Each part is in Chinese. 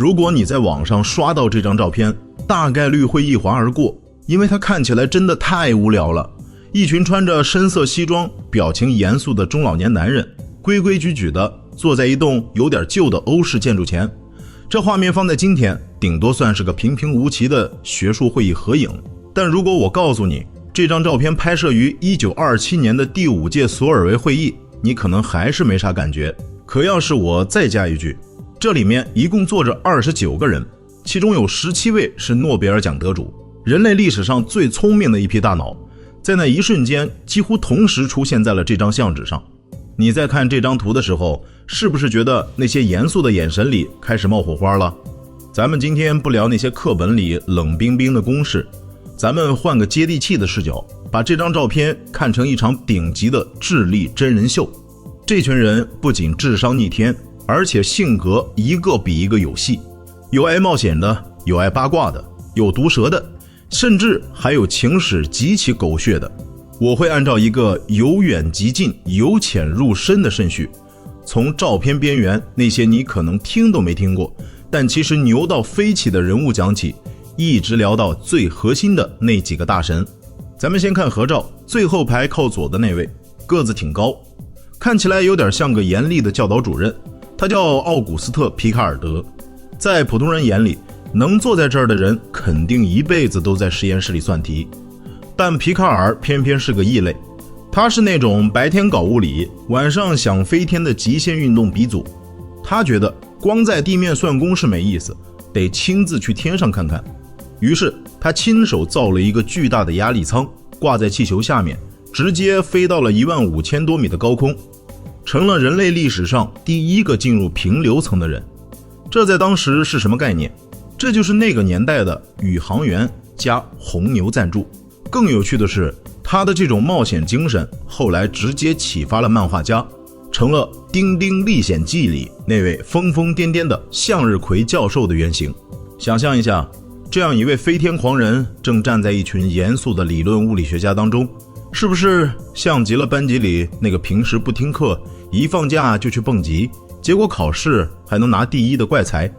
如果你在網上刷到這張照片，大概率會一滑而過，因為它看起來真的太無聊了。一群穿着深色西裝、表情嚴肅的中老年男人，規規矩矩地坐在一棟有點舊的歐式建築前。這畫面放在今天，頂多算是個平平無奇的學術會議合影。但如果我告訴你，這張照片拍攝於1927年的第5屆索爾維會議，你可能還是沒啥感覺。可要是我再加一句，這裡面一共坐着29個人，其中有17位是諾貝爾獎得主，人類歷史上最聰明的一批大腦，在那一瞬間幾乎同時出現在了這張相紙上。你在看这张图的時候，是不是覺得那些嚴肅的眼神裡開始冒火花了？咱們今天不聊那些課本裡冷冰冰的公式，咱們換個接地氣的視角，把這張照片看成一場頂級的智力真人秀。這群人不僅智商逆天，而且性格一個比一個有戲，有愛冒險的，有愛八卦的，有毒舌的，甚至還有情史極其狗血的。我會按照一個由遠及近、由淺入深的順序，從照片邊緣那些你可能聽都沒聽過，但其實牛到飛起的人物講起，一直聊到最核心的那幾個大神。咱們先看合照，最後排靠左的那位，個子挺高，看起來有點像個嚴厲的教導主任，他叫奧古斯特·皮卡爾德。在普通人眼裡，能坐在這兒的人肯定一輩子都在實驗室裡算題，但皮卡爾偏偏是個異類。他是那種白天搞物理，晚上想飛天的極限運動鼻祖。他覺得光在地面算公式沒意思，得親自去天上看看。於是他親手造了一個巨大的壓力艙，掛在氣球下面，直接飛到了15000多米的高空，成了人類歷史上第一個進入平流層的人。這在當時是什麼概念？這就是那個年代的宇航員加紅牛贊助。更有趣的是，他的這種冒險精神後來直接啟發了漫畫家，成了《丁丁歷險記》裡那位瘋瘋癲癲的向日葵教授的原型。想象一下，這樣一位飛天狂人正站在一群嚴肅的理論物理學家當中，是不是像极了班級裡那個平時不聽課，一放假就去蹦極，結果考試還能拿第1的怪才？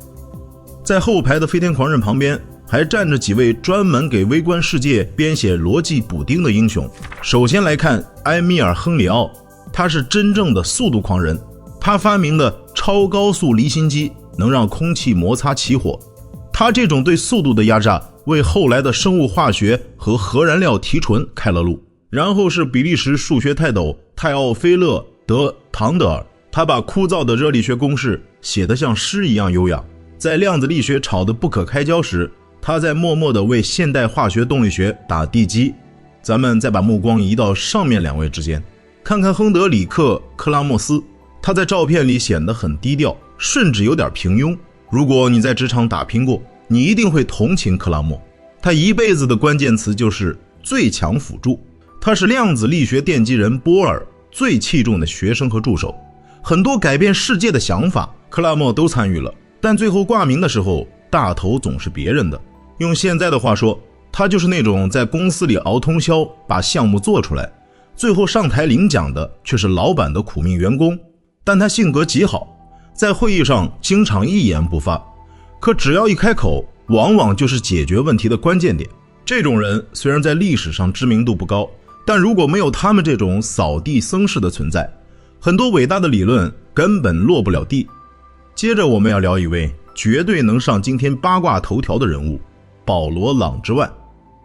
在後排的飞天狂人旁邊還站着幾位專門給微觀世界編寫邏輯補丁的英雄。首先來看埃米爾·亨里奧，他是真正的速度狂人，他發明的超高速离心机能让空气摩擦起火。他这种对速度的压榨，為後來的生物化學和核燃料提純開了路。然後是比利時數學泰斗泰奧菲勒·德唐德爾，他把枯燥的熱力學公式寫得像詩一樣優雅。在量子力學吵得不可開交時，他在默默地為現代化學動力學打地基。咱們再把目光移到上面2位之間，看看亨德里克·克拉莫斯，他在照片裡顯得很低調，甚至有點平庸。如果你在職場打拼過，你一定會同情克拉莫。他一輩子的關鍵詞就是最強輔助。他是量子力学奠基人波爾最器重的學生和助手，很多改變世界的想法，克拉莫都參與了。但最後掛名的時候，大頭總是別人的。用現在的話說，他就是那種在公司裡熬通宵把項目做出来，最後上台領獎的卻是老板的苦命員工。但他性格極好，在會議上經常一言不發，可只要一開口，往往就是解決問題的關鍵點。這種人雖然在歷史上知名度不高，但如果沒有他們這種掃地僧式的存在，很多偉大的理論根本落不了地。接着我們要聊一位絕對能上今天八卦頭條的人物，保羅·朗之万。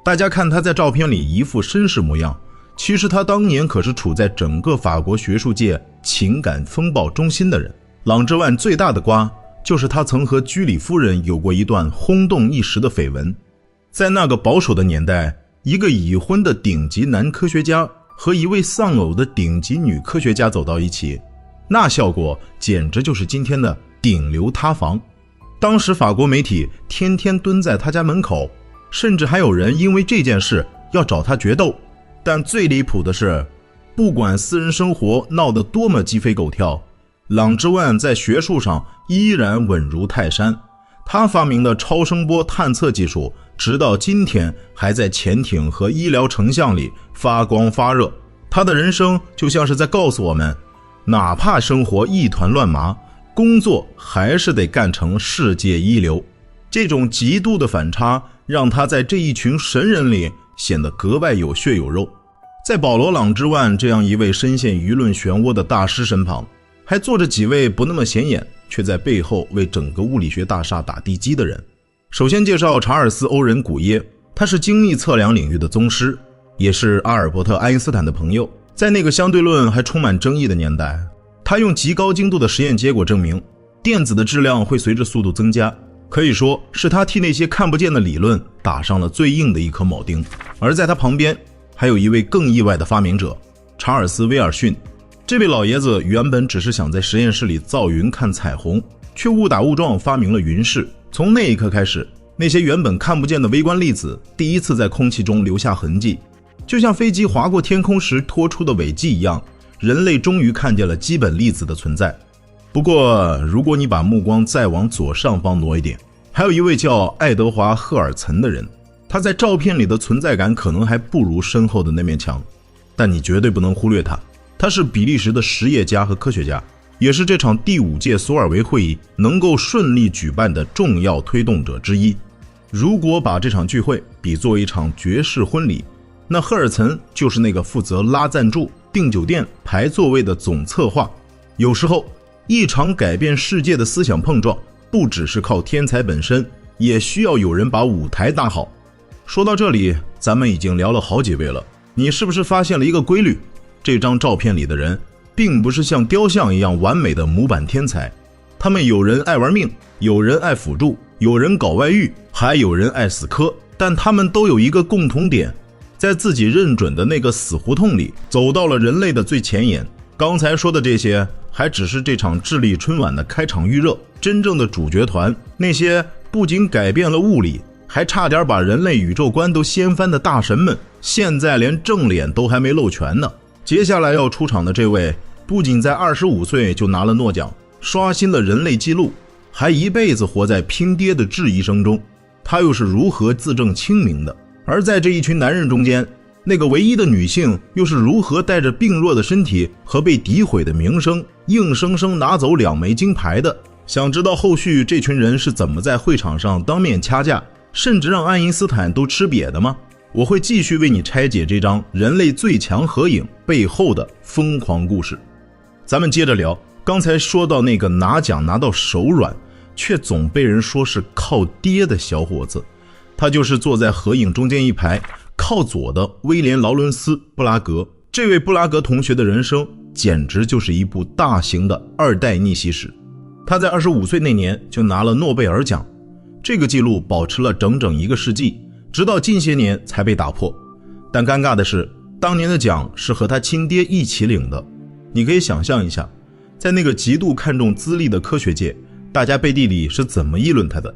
大家看他在照片裡一副绅士模樣，其實他當年可是處在整個法國学術界情感風暴中心的人。朗之萬最大的瓜就是他曾和居里夫人有過一段轟動一時的緋聞。在那個保守的年代，一個已婚的頂級男科學家和一位喪偶的頂級女科學家走到一起，那效果簡直就是今天的頂流塌房。當時法國媒體天天蹲在他家門口，甚至還有人因為這件事要找他決鬥。但最離譜的是，不管私人生活鬧得多麼雞飛狗跳，朗之萬在學術上依然穩如泰山。他發明的超聲波探測技術直到今天還在潛艇和醫療成像裡發光發熱。他的人生就像是在告訴我們，哪怕生活一團亂麻，工作還是得幹成世界一流。這種極度的反差讓他在这一群神人裡顯得格外有血有肉。在保羅·朗之萬這樣一位深陷輿論漩渦的大師身旁，還坐着幾位不那麼顯眼卻在背後為整個物理學大廈打地基的人。首先介紹查爾斯·歐仁·古耶，他是精密測量領域的宗師，也是阿爾伯特·愛因斯坦的朋友。在那個相对論還充滿爭議的年代，他用極高精度的實驗結果證明電子的質量會隨着速度增加，可以說是他替那些看不見的理論打上了最硬的一顆鉚釘。而在他旁邊還有一位更意外的發明者，查爾斯·威爾遜。這位老爺子原本只是想在實驗室裡造雲看彩虹，卻誤打誤撞發明了雲室。從那一刻開始，那些原本看不見的微觀粒子第一次在空氣中留下痕跡，就像飛机劃過天空時拖出的尾跡一樣，人類終於看見了基本粒子的存在。不過如果你把目光再往左上方挪一點，還有一位叫愛德華·赫尔岑的人，他在照片裡的存在感可能還不如身後的那面牆，但你絕对不能忽略他。他是比利时的實業家和科學家，也是这场第5屆索尔维會議能夠順利舉辦的重要推動者之一。如果把這場聚會比作一場爵士婚禮，那赫爾岑就是那個負責拉贊助、訂酒店、排座位的總策劃。有時候一場改變世界的思想碰撞不只是靠天才本身，也需要有人把舞台搭好。說到這裡，咱們已經聊了好幾位了，你是不是發現了一個規律？這張照片裡的人並不是像雕像一樣完美的模板天才，他們有人愛玩命，有人愛輔助，有人搞外遇，還有人愛死磕，但他們都有一個共同點，在自己認準的那個死胡同裡走到了人類的最前沿。剛才說的這些還只是這場智力春晚的開場預熱，真正的主角團，那些不僅改變了物理，還差點把人類宇宙觀都掀翻的大神們，現在連正臉都還沒露全呢。接下來要出場的這位，不僅在25歲就拿了諾獎，刷新了人類紀錄，還一輩子活在拼爹的質疑聲中，他又是如何自證清明的？而在這一群男人中間，那個唯一的女性又是如何帶着病弱的身體和被诋毀的名聲，硬生生拿走2枚金牌的？想知道後續這群人是怎麼在會場上當面掐架，甚至讓愛因斯坦都吃瘪的嗎？我會繼續為你拆解這張人類最強合影背後的瘋狂故事。咱們接着聊，剛才說到那個拿獎拿到手軟，卻總被人說是靠爹的小伙子，他就是坐在合影中間一排靠左的威廉·勞倫斯·布拉格。這位布拉格同學的人生簡直就是一部大型的2代逆襲史。他在25歲那年就拿了諾貝爾獎，這個記錄保持了整整1個世紀，直到近些年才被打破。但尷尬的是，當年的獎是和他親爹一起領的。你可以想象一下，在那個極度看重資歷的科學界，大家背地裡是怎麼議論他的？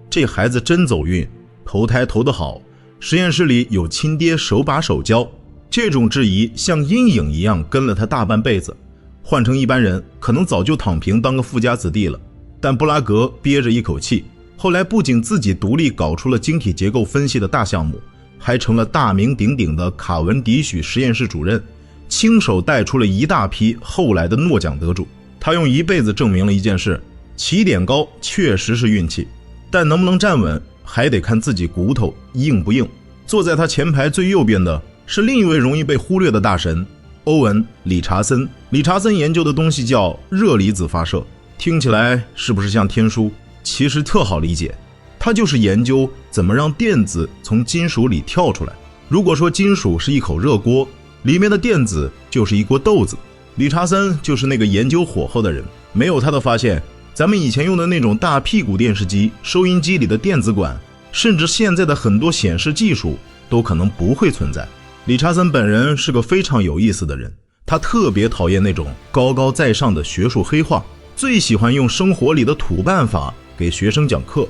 這孩子真走運，投胎投得好，實驗室裡有親爹手把手教。這種質疑像陰影一樣跟了他大半輩子。換成一般人，可能早就躺平當個富家子弟了。但布拉格憋着一口氣，後來不僅自己獨立搞出了晶體結構分析的大項目，還成了大名鼎鼎的卡文迪許實驗室主任，親手帶出了一大批後來的諾獎得主。他用一輩子證明了一件事：起點高確實是運氣，但能不能站穩還得看自己骨頭硬不硬。坐在他前排最右邊的是另一位容易被忽略的大神欧文·理查森。理查森研究的東西叫热离子发射，听起来是不是像天書？其實特好理解，他就是研究怎麼讓電子從金屬裡跳出來。如果說金屬是一口熱鍋，裡面的電子就是一鍋豆子，理查森就是那個研究火候的人。沒有他的發現，咱們以前用的那種大屁股電視機、收音機裡的電子管，甚至現在的很多顯示技術都可能不會存在。理查森本人是個非常有意思的人，他特別討厭那種高高在上的學術黑話，最喜歡用生活裡的土辦法給學生講課。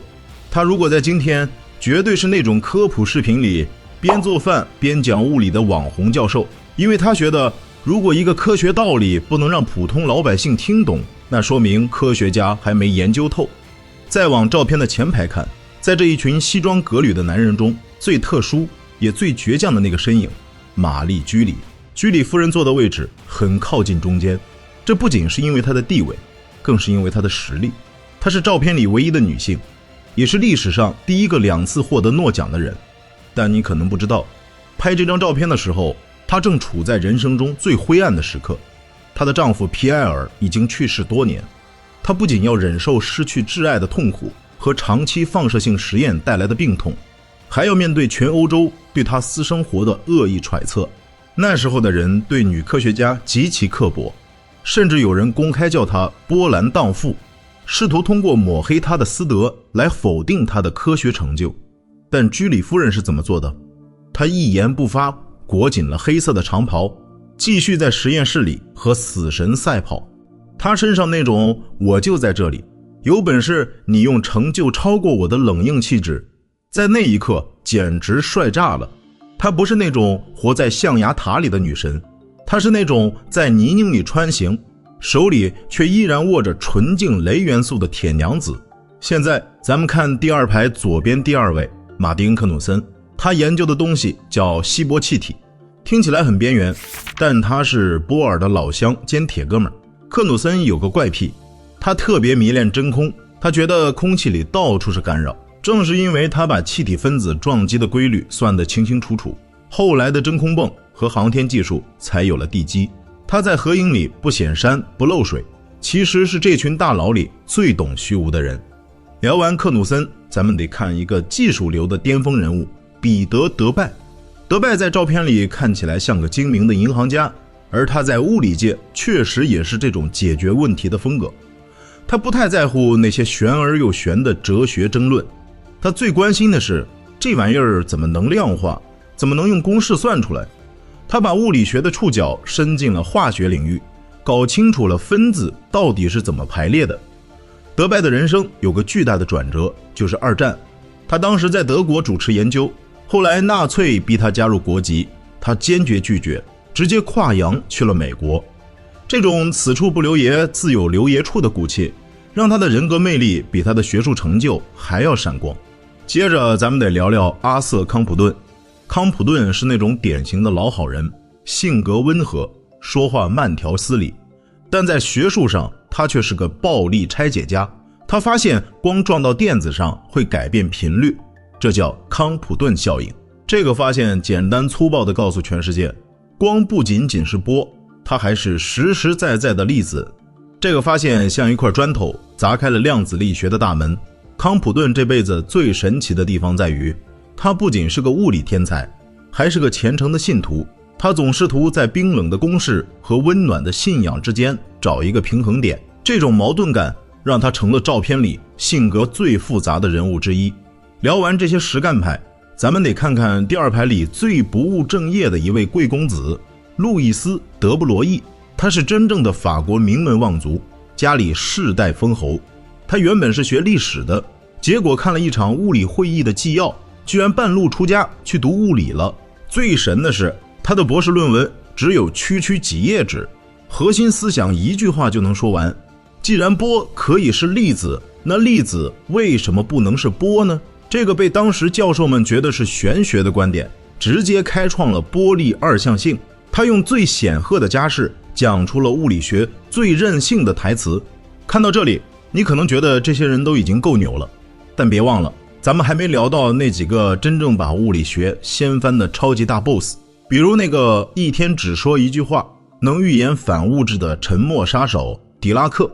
他如果在今天，絕對是那種科普視頻裡邊做飯邊講物理的網紅教授，因為他覺得如果一個科學道理不能讓普通老百姓聽懂，那說明科学家還沒研究透。再往照片的前排看，在這一群西裝革履的男人中，最特殊也最倔強的那個身影，瑪麗居里。居里夫人坐的位置很靠近中間，這不僅是因為她的地位，更是因為她的實力。她是照片裡唯一的女性，也是歷史上第一個2次獲得諾獎的人。但你可能不知道，拍這張照片的時候，她正處在人生中最灰暗的時刻。她的丈夫皮埃爾已經去世多年，她不僅要忍受失去摯愛的痛苦和長期放射性實驗帶來的病痛，還要面對全歐洲對她私生活的惡意揣測。那時候的人對女科學家極其刻薄，甚至有人公開叫她波蘭蕩婦，試圖通過抹黑她的私德來否定她的科學成就。但居里夫人是怎麼做的？她一言不發，裹緊了黑色的長袍，繼續在實驗室裡和死神賽跑。她身上那種我就在這裡，有本事你用成就超過我的冷硬氣質，在那一刻簡直帥炸了。她不是那种活在象牙塔裡的女神，她是那種在泥濘裡穿行，手裡卻依然握着纯净雷元素的鐵娘子。现在咱們看第2排左邊第2位馬丁·克努森，他研究的東西叫希波氣體，聽起來很邊緣，但他是波爾的老鄉兼鐵哥們。克努森有個怪癖，他特別迷戀真空，他覺得空氣裡到處是干擾。正是因為他把氣體分子撞擊的規律算得清清楚楚，後來的真空泵和航天技術才有了地基。他在合影裡不顯山不漏水，其實是這群大佬裡最懂虛無的人。聊完克努森，咱們得看一個技術流的巔峰人物彼得·德拜。德拜在照片裡看起来像個精明的銀行家，而他在物理界確實也是這種解決問題的風格。他不太在乎那些玄而又玄的哲學爭論，他最關心的是這玩意兒怎麼能量化，怎麼能用公式算出來。他把物理學的觸角伸進了化學領域，搞清楚了分子到底是怎麼排列的。德拜的人生有個巨大的轉折，就是2戰。他當時在德國主持研究，後來納粹逼他加入國籍，他堅決拒絕，直接跨洋去了美國。這種此處不留爺自有留爺處的骨氣，讓他的人格魅力比他的學術成就還要閃光。接着咱们得聊聊阿瑟·康普頓。康普頓是那種典型的老好人，性格温和，說話慢条斯理，但在學術上他卻是個暴力拆解家。他發現光撞到電子上會改變頻率，這叫康普頓效應。這個發現簡單粗暴地告訴全世界，光不僅僅是波，它還是實實在在的粒子。這個發現像一塊磚頭砸開了量子力學的大門。康普頓這輩子最神奇的地方在於，他不僅是個物理天才，還是個虔誠的信徒。他總試圖在冰冷的公式和溫暖的信仰之間找一個平衡點，這種矛盾感讓他成了照片裡性格最複雜的人物之一。聊完這些實幹派，咱們得看看第2排裡最不務正業的一位貴公子路易斯·德布羅意。他是真正的法國名门望族，家裡世代封侯。他原本是學歷史的，結果看了一場物理會議的紀要，居然半路出家去讀物理了。最神的是，他的博士論文只有区區幾頁紙，核心思想一句話就能說完。既然波可以是粒子，那粒子為什麼不能是波呢？這個被當時教授們覺得是玄學的觀點，直接開創了波粒二象性。他用最顯赫的家世講出了物理學最任性的台詞。看到這裡，你可能覺得這些人都已經夠牛了，但別忘了，咱們還沒聊到那幾個真正把物理學掀翻的超級大 boss， 比如那個一天只說一句話能預言反物質的沉默殺手狄拉克，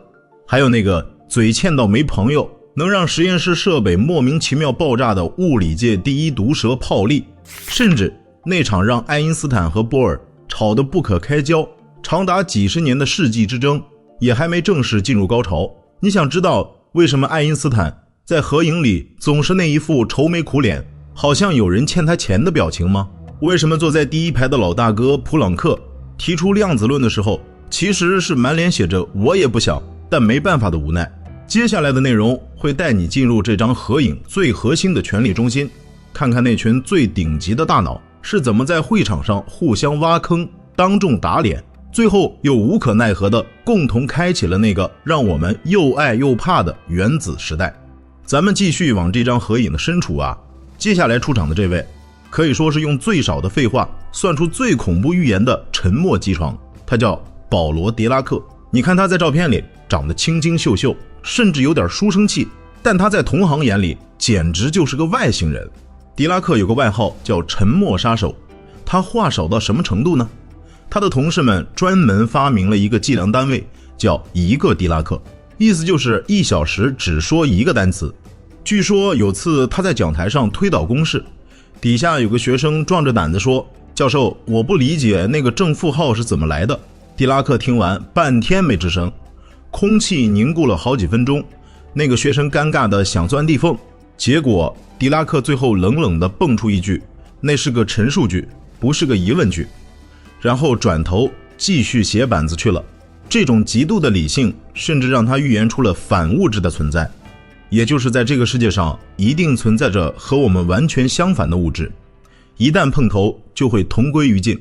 還有那個嘴欠到沒朋友能讓實驗室設備莫名其妙爆炸的物理界第一毒蛇泡利，甚至那場讓愛因斯坦和波爾吵得不可開交長達幾十年的世紀之爭也還沒正式进入高潮。你想知道為什麼愛因斯坦在合影裡總是那一副愁眉苦臉，好像有人欠他錢的表情嗎？為什麼坐在第1排的老大哥普朗克提出量子論的時候，其實是滿臉寫着我也不想但沒辦法的無奈？接下來的內容會帶你進入這張合影最核心的權力中心，看看那群最頂級的大腦是怎麼在會場上互相挖坑，當众打臉，最後又無可奈何的共同開啟了那個讓我們又愛又怕的原子時代。咱們繼續往這張合影的深處啊，接下來出場的這位可以說是用最少的廢話算出最恐怖預言的沉默機床，他叫保羅·狄拉克。你看他在照片裡長得清清秀秀，甚至有點书生气，但他在同行眼里簡直就是個外星人。狄拉克有個外號叫沉默殺手，他話少到什麼程度呢？他的同事們專門發明了一個計量單位，叫1個狄拉克，意思就是1小時只說1個單詞。據說有次他在講台上推導公式，底下有個學生壯着膽子說：“教授，我不理解那個正負號是怎麼來的。”狄拉克聽完半天沒吱聲，空氣凝固了好幾分鐘，那個學生尷尬的想鑽地縫，結果狄拉克最後冷冷地蹦出一句：“那是個陳述句，不是個疑問句。”然後轉頭繼續寫板子去了。這種極度的理性甚至讓他預言出了反物質的存在，也就是在這個世界上一定存在着和我們完全相反的物質，一旦碰頭就會同歸於盡。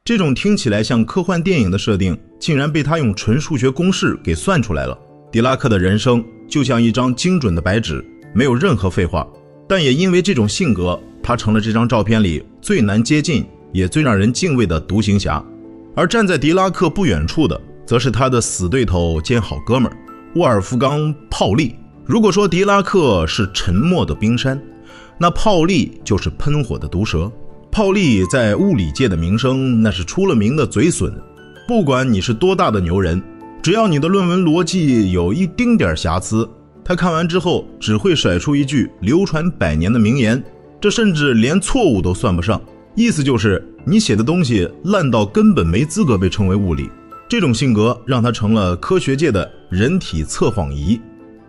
這種聽起來像科幻電影的設定竟然被他用純數學公式給算出來了。狄拉克的人生就像一張精準的白紙，沒有任何廢話，但也因為這種性格，他成了這張照片裡最難接近也最讓人敬畏的獨行俠。而站在狄拉克不遠處的則是他的死對頭兼好哥們沃爾夫冈·泡利。如果說狄拉克是沉默的冰山，那泡利就是噴火的毒蛇。泡利在物理界的名聲那是出了名的嘴损，不管你是多大的牛人，只要你的論文邏輯有一丁點瑕疵，他看完之後只會甩出一句流傳100年的名言，這甚至連錯誤都算不上，意思就是你寫的東西爛到根本沒資格被稱為物理。這種性格讓他成了科學界的人體測謊儀。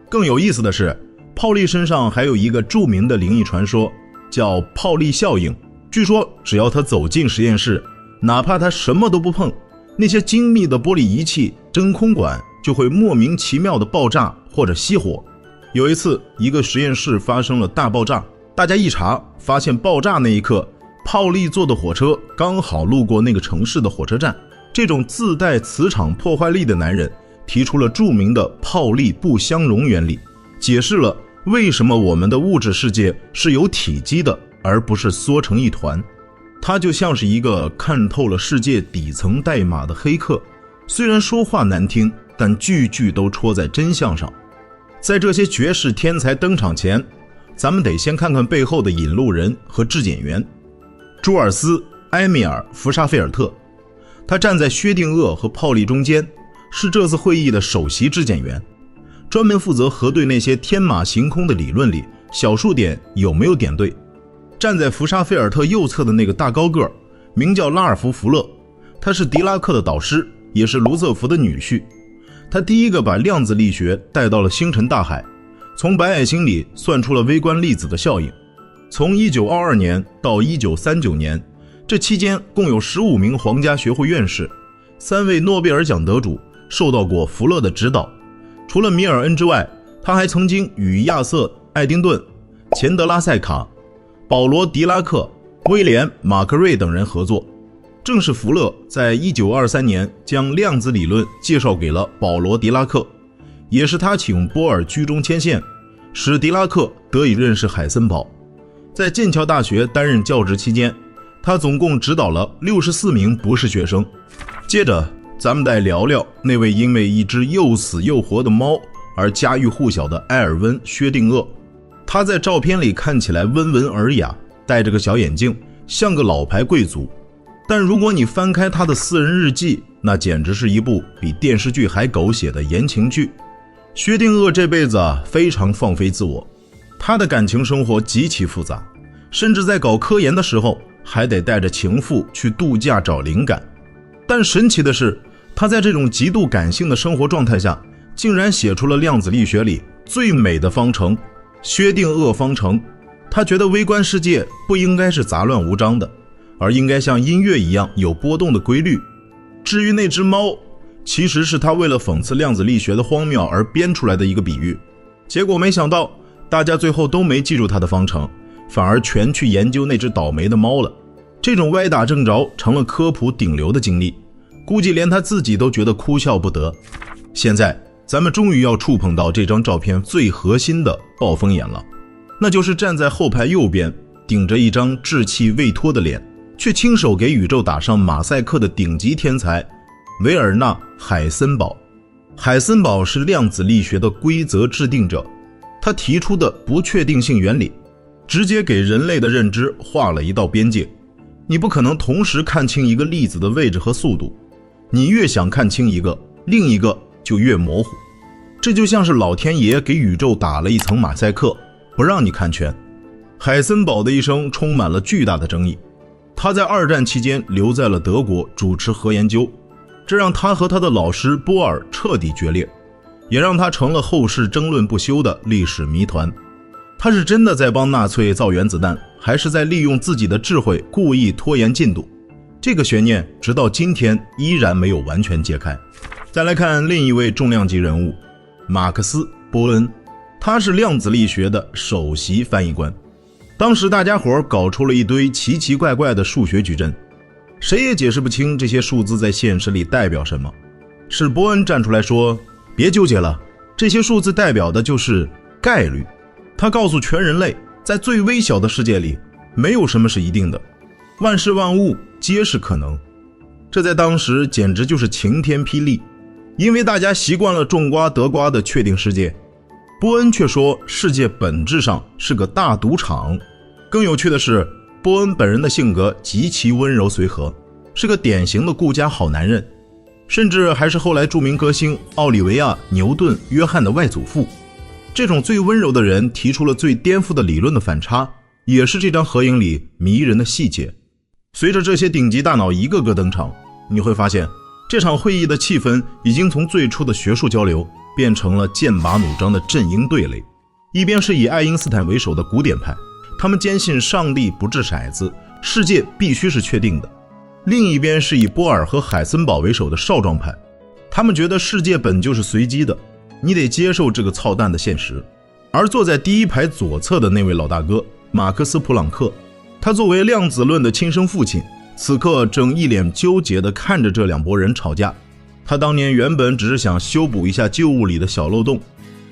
更有意思的是，泡利身上還有一個著名的靈異傳說，叫泡利效應。據說只要他走進實驗室，哪怕他什麼都不碰，那些精密的玻璃儀器、真空管就會莫名其妙的爆炸或者熄火。有一次，一個實驗室發生了大爆炸，大家一查發現爆炸那一刻，泡利坐的火車剛好路過那個城市的火車站。這種自帶磁場破壞力的男人提出了著名的泡利不相容原理，解釋了為什麼我們的物質世界是有體积的，而不是縮成一團。他就像是一個看透了世界底層代碼的黑客，雖然說話難聽，但句句都戳在真相上。在這些絕世天才登場前，咱們得先看看背後的引路人和质檢员。朱尔斯·埃米尔·福沙菲尔特，他站在薛定谔和泡利中間，是這次会議的首席质检员，專門負責核对那些天馬行空的理論裡小數點有沒有點對。站在福沙菲爾特右側的那個大高個名叫拉爾夫·福勒，他是狄拉克的導師，也是盧瑟福的女婿。他第一個把量子力學帶到了星辰大海，從白矮星裡算出了微观粒子的效應。從1922年到1939年，這期間共有15名皇家學會院士，3位諾貝爾獎得主受到過福勒的指導。除了米爾恩之外，他還曾經與亞瑟·艾丁頓、錢德拉塞卡、保羅·狄拉克、威廉·馬克瑞等人合作。正是福勒在1923年將量子理論介紹給了保羅·狄拉克，也是他請波爾居中牽線，使狄拉克得以認識海森堡。在劍橋大學擔任教職期間，他總共指導了64名博士學生。接着咱們再聊聊那位因為一只又死又活的猫而家喻戶曉的埃尔温·薛定谔。他在照片裡看起来温文爾雅，戴着個小眼鏡，像個老牌貴族。但如果你翻開他的私人日記，那簡直是一部比電視劇還狗血的言情劇。薛定谔這輩子非常放飞自我，他的感情生活極其複雜，甚至在搞科研的时候還得帶着情婦去度假找靈感。但神奇的是，他在這種極度感性的生活狀態下，竟然寫出了量子力學裡最美的方程——薛定谔方程。他覺得微觀世界不應該是雜亂無章的，而應該像音樂一樣有波動的規律。至於那只貓，其實是他為了諷刺量子力學的荒謬而編出來的一個比喻。結果沒想到，大家最後都沒記住他的方程，反而全去研究那只倒霉的猫了。這種歪打正着成了科普頂流的經歷，估計連他自己都覺得哭笑不得。現在咱們終於要觸碰到這張照片最核心的暴風眼了，那就是站在後排右邊頂着一張稚氣未脫的臉，卻親手給宇宙打上馬賽克的頂級天才維爾納·海森堡。海森堡是量子力學的規則制定者，他提出的不確定性原理直接給人類的認知畫了一道邊界。你不可能同時看清一個粒子的位置和速度，你越想看清一個，另一個就越模糊。這就像是老天爺給宇宙打了一層馬賽克，不讓你看全。海森堡的一生充滿了巨大的爭議，他在二戰期間留在了德國主持核研究，這讓他和他的老師波爾徹底決裂，也讓他成了後世爭論不休的歷史謎團。他是真的在幫納粹造原子彈，還是在利用自己的智慧故意拖延進度？這個懸念直到今天依然沒有完全揭開。再來看另一位重量級人物，馬克思·波恩，他是量子力學的首席翻譯官。當時大家伙搞出了一堆奇奇怪怪的数学矩阵，誰也解釋不清这些數字在現實裡代表什麼。是波恩站出來說，別糾結了，這些數字代表的就是概率。他告訴全人類，在最微小的世界裡，沒有什麼是一定的，萬事萬物皆是可能。這在當時簡直就是晴天霹靂，因為大家習慣了種瓜得瓜的確定世界。波恩卻說，世界本質上是個大賭場。更有趣的是，波恩本人的性格極其溫柔隨和，是個典型的顧家好男人，甚至還是後來著名歌星奧利維亞·牛頓·約翰的外祖父。這種最溫柔的人提出了最顛覆的理論的反差，也是這張合影裡迷人的細節。隨着這些頂級大腦一個個登場，你會發現這場會議的氣氛已經從最初的學術交流變成了劍拔弩張的陣營對壘。一邊是以愛因斯坦為首的古典派，他們堅信上帝不掷骰子，世界必須是確定的；另一邊是以波爾和海森堡為首的少壯派，他們覺得世界本就是隨機的，你得接受這個操蛋的現實。而坐在第一排左側的那位老大哥馬克思·普朗克，他作為量子論的親生父親，此刻正一臉糾結地看着這兩撥人吵架。他當年原本只是想修補一下舊物裡的小漏洞，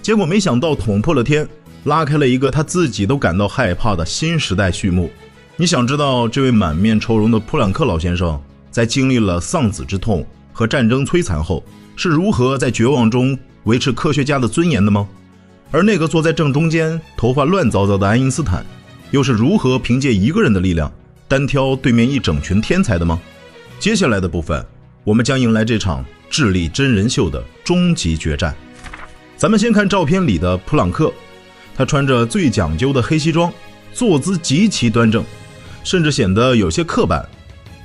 結果沒想到捅破了天，拉開了一個他自己都感到害怕的新時代序幕。你想知道這位滿面愁容的普朗克老先生，在經歷了喪子之痛和戰爭摧殘後，是如何在絕望中維持科學家的尊嚴的嗎？而那個坐在正中間頭髮亂糟糟的愛因斯坦，又是如何憑借一個人的力量單挑對面一整群天才的嗎？接下來的部分，我們將迎來這場智力真人秀的終極決戰。咱們先看照片裡的普朗克，他穿着最講究的黑西裝，坐姿極其端正，甚至顯得有些刻板。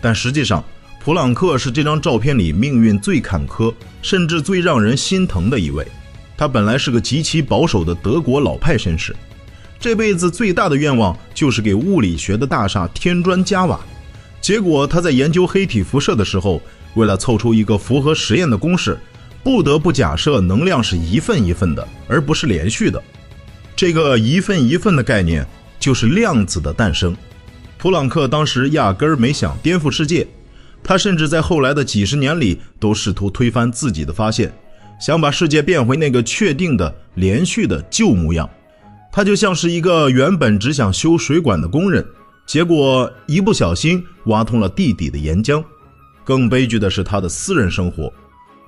但實際上，普朗克是這張照片裡命運最坎坷，甚至最讓人心疼的一位。他本來是個極其保守的德國老派紳士，這輩子最大的願望就是給物理學的大廈添磚加瓦。結果他在研究黑體輻射的時候，為了湊出一個符合實驗的公式，不得不假設能量是一份一份的，而不是連續的。這個一份一份的概念就是量子的誕生。普朗克當時壓根兒沒想顛覆世界，他甚至在後來的幾十年裡都試圖推翻自己的發現，想把世界變回那個確定的連續的舊模樣。他就像是一個原本只想修水管的工人，結果一不小心挖通了地底的岩漿。更悲劇的是他的私人生活，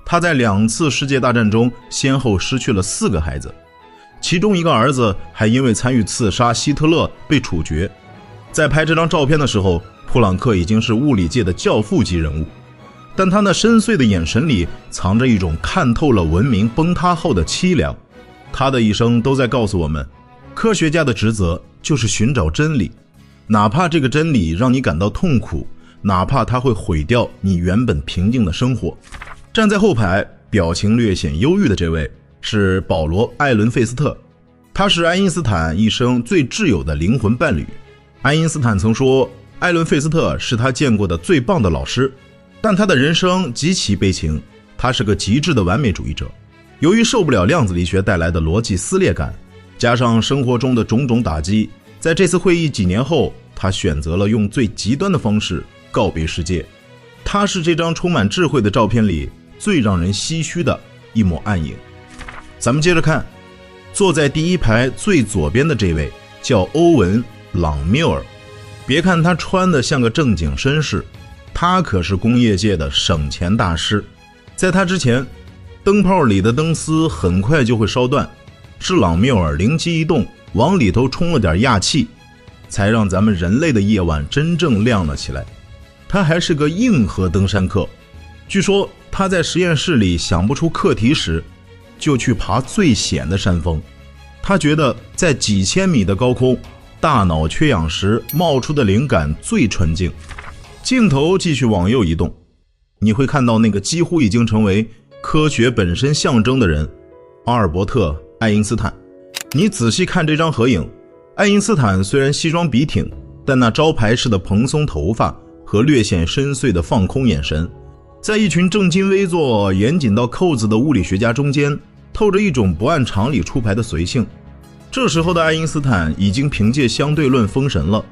他在2次世界大戰中先後失去了4個孩子，其中一個兒子還因為參與刺殺希特勒被處決。在拍這張照片的時候，普朗克已經是物理界的教父級人物，但他那深邃的眼神裡藏着一種看透了文明崩塌後的凄涼。他的一生都在告訴我們，科学家的職責就是尋找真理，哪怕這個真理讓你感到痛苦，哪怕它會毀掉你原本平靜的生活。站在後排表情略顯憂鬱的這位是保羅·艾伦費斯特，他是愛因斯坦一生最挚友的靈魂伴侶。愛因斯坦曾說，艾伦费斯特是他見過的最棒的老師，但他的人生極其悲情，他是個極致的完美主義者。由於受不了量子力學帶來的邏輯撕裂感，加上生活中的種種打擊，在這次會議幾年後，他選擇了用最極端的方式告別世界。他是這張充滿智慧的照片裡最讓人唏噓的一抹暗影。咱們接着看，坐在第一排最左邊的這位叫歐文·朗缪尔。別看他穿得像個正經紳士，他可是工業界的省錢大師。在他之前，燈泡裡的燈絲很快就會燒斷，是朗繆爾靈機一動，往裡頭充了點氩氣，才讓咱們人類的夜晚真正亮了起來。他還是個硬核登山客，據說他在實驗室裡想不出課題時，就去爬最險的山峰。他覺得在幾千米的高空，大腦缺氧時冒出的靈感最純淨。鏡頭繼續往右移動，你會看到那個幾乎已經成為科學本身象徵的人——阿爾伯特·愛因斯坦。你仔細看這張合影，愛因斯坦虽然西裝笔挺，但那招牌式的蓬鬆頭髮和略显深邃的放空眼神，在一群正襟危坐、嚴謹到扣子的物理學家中间，透着一種不按常理出牌的隨性。這時候的愛因斯坦已經憑借相對論封神了，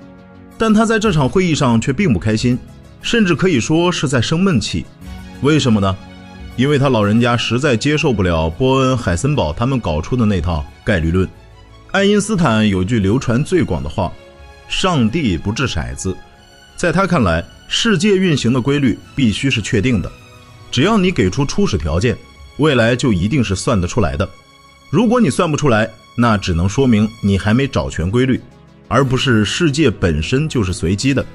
但他在這場會議上卻並不開心，甚至可以說是在生悶氣。為什麼呢？因為他老人家實在接受不了波恩、海森堡他們搞出的那套概率論。愛因斯坦有句流傳最廣的話：上帝不掷骰子。在他看來，世界運行的規律必須是確定的，只要你給出初始條件，未来就一定是算得出來的。如果你算不出来，那只能說明你還没找全規律，而不是世界本身就是隨機的。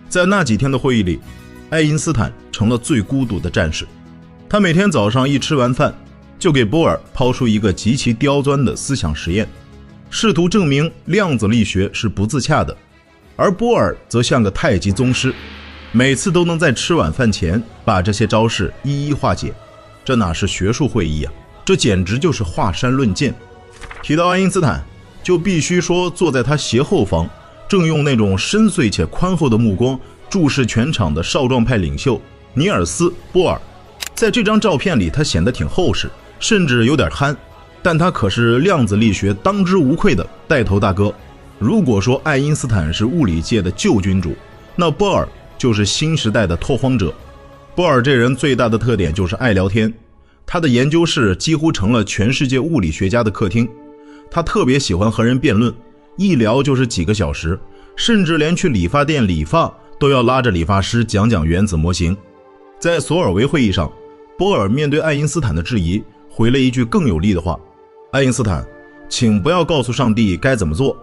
在那幾天的會議裡，愛因斯坦成了最孤獨的戰士。他每天早上一吃完飯，就給波爾拋出一个極其刁鑽的思想實驗，試圖證明量子力學是不自洽的。而波爾則像個太極宗師，每次都能在吃晚飯前把這些招式一一化解。這哪是學術會議啊，這簡直就是華山論劍。提到愛因斯坦，就必須說坐在他斜後方，正用那種深邃且寬厚的目光注視全場的少壯派領袖尼爾斯·波爾。在這張照片裡，他顯得挺厚實，甚至有點憨，但他可是量子力學當之無愧的帶頭大哥。如果說愛因斯坦是物理界的舊君主，那波爾就是新時代的拓荒者。波爾這人最大的特點就是愛聊天，他的研究室幾乎成了全世界物理學家的客廳。他特別喜歡和人辯論，一聊就是幾個小時，甚至連去理髮店理髮都要拉着理髮師講講原子模型。在索爾維會議上，波爾面對愛因斯坦的質疑，回了一句更有力的話：愛因斯坦，請不要告訴上帝該怎麼做。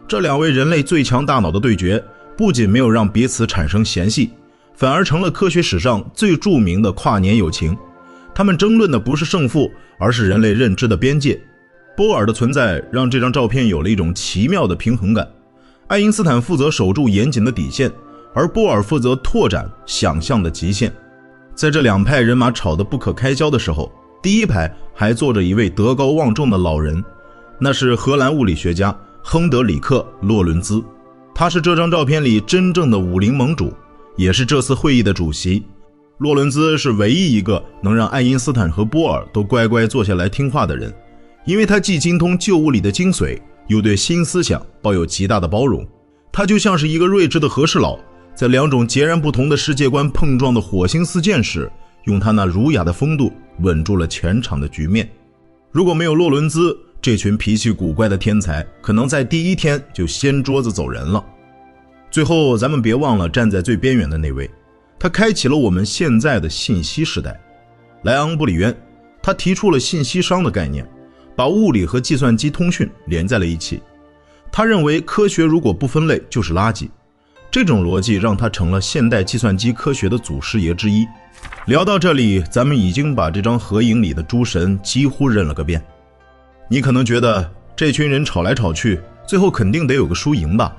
這兩位人類最強大腦的對決，不僅沒有讓彼此產生嫌隙，反而成了科學史上最著名的跨年友情。他們爭論的不是勝負，而是人類認知的邊界。波爾的存在讓這張照片有了一種奇妙的平衡感。愛因斯坦負責守住嚴謹的底線，而波爾負責拓展想象的極限。在這兩派人馬吵得不可開交的時候，第一排還坐着一位德高望重的老人，那是荷蘭物理學家亨德里克·洛倫茲。他是這張照片裡真正的武林盟主，也是這次會議的主席。洛倫茲是唯一一個能讓愛因斯坦和波爾都乖乖坐下來聽話的人，因為他既精通舊物理的精髓，又對新思想抱有極大的包容。他就像是一個睿智的和事佬，在兩種截然不同的世界觀碰撞的火星四濺時，用他那儒雅的風度穩住了全場的局面。如果沒有洛倫茲，這群脾氣古怪的天才可能在第一天就掀桌子走人了。最後咱們別忘了站在最邊緣的那位，他開啟了我們現在的信息時代。萊昂·布里淵，他提出了信息商的概念，把物理和計算機通訊連在了一起。他認為科學如果不分類就是垃圾，這種邏輯讓他成了現代計算機科學的祖師爺之一。聊到這裡，咱們已經把這張合影裡的諸神幾乎認了個遍。你可能覺得這群人吵來吵去，最後肯定得有個輸贏吧，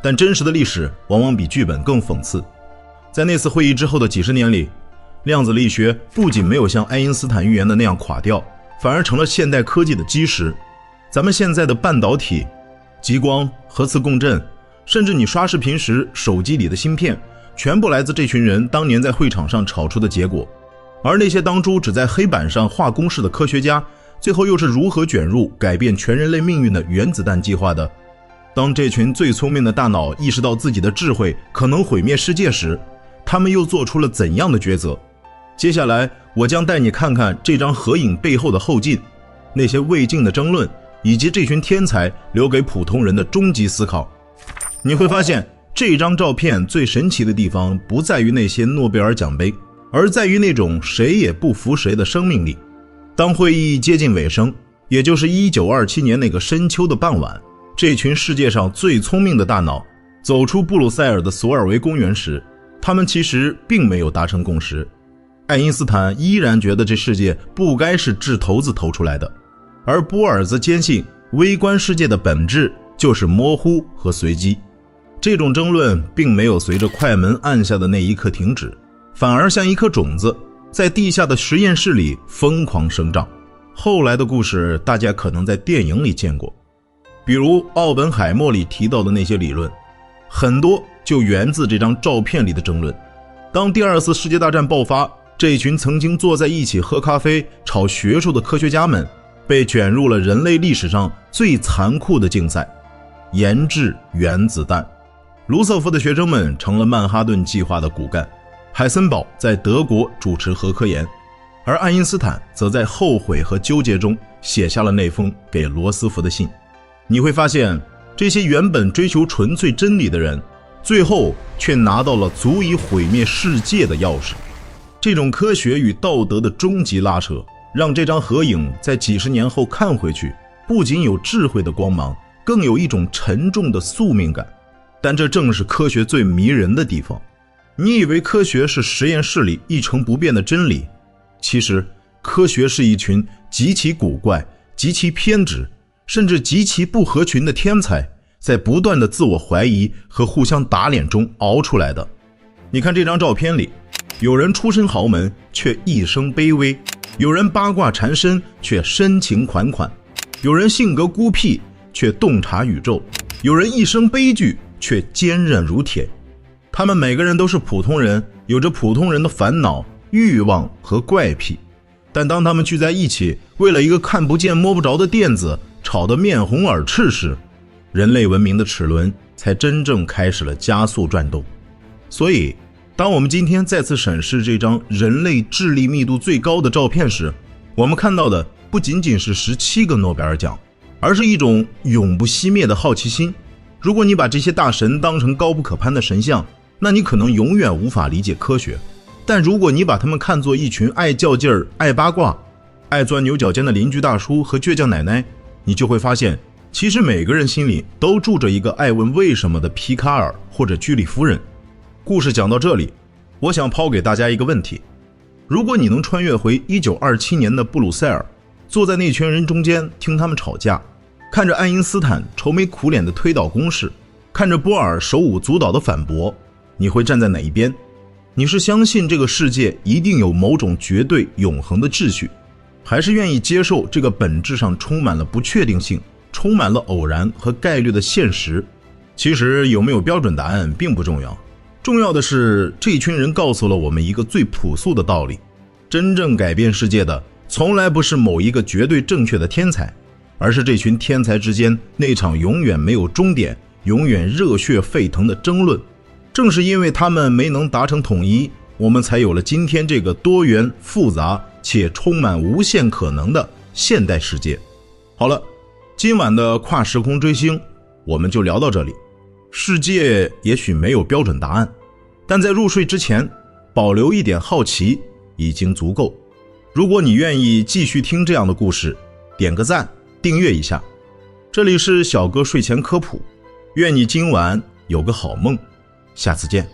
但真實的歷史往往比劇本更諷刺。在那次會議之後的幾十年裡，量子力學不僅沒有像愛因斯坦預言的那樣垮掉，反而成了現代科技的基石。咱們現在的半導體、極光、核磁共振，甚至你刷視頻時手機裡的芯片，全部來自這群人當年在會場上吵出的結果。而那些當初只在黑板上畫公式的科學家，最後又是如何捲入改變全人類命運的原子彈計劃的？當這群最聰明的大腦意識到自己的智慧可能毀滅世界時，他們又做出了怎樣的抉擇？接下來我將帶你看看這張合影背後的後勁，那些未盡的爭論，以及這群天才留給普通人的終極思考。你會發現，這張照片最神奇的地方不在於那些諾貝爾獎杯，而在於那種誰也不服誰的生命力。當會議接近尾聲，也就是1927年那個深秋的傍晚，這群世界上最聰明的大腦走出布魯塞爾的索爾維公園時，他們其實並沒有達成共識。愛因斯坦依然覺得這世界不該是掷骰子投出來的，而波爾則堅信微觀世界的本質就是模糊和隨機。這種爭論並沒有隨着快門按下的那一刻停止，反而像一顆種子在地下的實驗室裡瘋狂生長。後來的故事大家可能在電影裡見過，比如奧本海默裡提到的那些理論，很多就源自這張照片裡的爭論。當第二次世界大戰爆發，這群曾經坐在一起喝咖啡吵學術的科学家們被捲入了人類歷史上最残酷的竞赛——研制原子彈。盧瑟福的學生們成了曼哈頓計劃的骨幹，海森堡在德國主持核科研，而愛因斯坦則在後悔和糾結中寫下了那封給羅斯福的信。你會發現，這些原本追求純粹真理的人，最後卻拿到了足以毀滅世界的鑰匙。這種科學與道德的終極拉扯，讓這張合影在幾十年後看回去，不僅有智慧的光芒，更有一種沉重的宿命感。但這正是科學最迷人的地方。你以為科學是實驗室裡一成不变的真理，其實科學是一群極其古怪、極其偏執，甚至极其不合群的天才，在不斷的自我懷疑和互相打臉中熬出来的。你看這張照片裡，有人出身豪門卻一生卑微，有人八卦纏身卻深情款款，有人性格孤僻卻洞察宇宙，有人一生悲劇卻坚韌如鐵。他們每個人都是普通人，有着普通人的煩惱、欲望和怪癖，但當他們聚在一起，為了一個看不見摸不着的墊子吵得面红耳赤時，人類文明的齒輪才真正開始了加速轉動。所以當我們今天再次審視這張人類智力密度最高的照片時，我們看到的不僅僅是17個諾貝爾獎，而是一種永不熄滅的好奇心。如果你把這些大神當成高不可攀的神像，那你可能永遠無法理解科学。但如果你把他們看作一群愛較勁兒、愛八卦、愛鑽牛角尖的鄰居大叔和倔強奶奶，你就會發現，其實每個人心裡都住着一個愛問為什麼的皮卡爾或者居里夫人。故事講到這裡，我想拋給大家一個問題：如果你能穿越回1927年的布魯塞爾，坐在那群人中間聽他們吵架，看着爱因斯坦愁眉苦臉的推導公式，看着波爾手舞足蹈的反駁，你會站在哪一邊？你是相信這個世界一定有某種絕對永恆的秩序，還是願意接受這個本質上充滿了不確定性、充滿了偶然和概率的現實？其實有沒有標準答案並不重要，重要的是這群人告訴了我們一個最朴素的道理：真正改变世界的從來不是某一個絕對正確的天才，而是這群天才之間那場永遠沒有終點、永遠熱血沸騰的爭論。正是因為他們沒能達成統一，我們才有了今天這個多元、複雜且充滿無限可能的現代世界。好了，今晚的跨時空追星我們就聊到这裡。世界也許沒有標準答案，但在入睡之前保留一點好奇已經足夠。如果你願意繼續聽這樣的故事，點個讚，訂閱一下。這裡是小哥睡前科普，願你今晚有個好夢，下次見。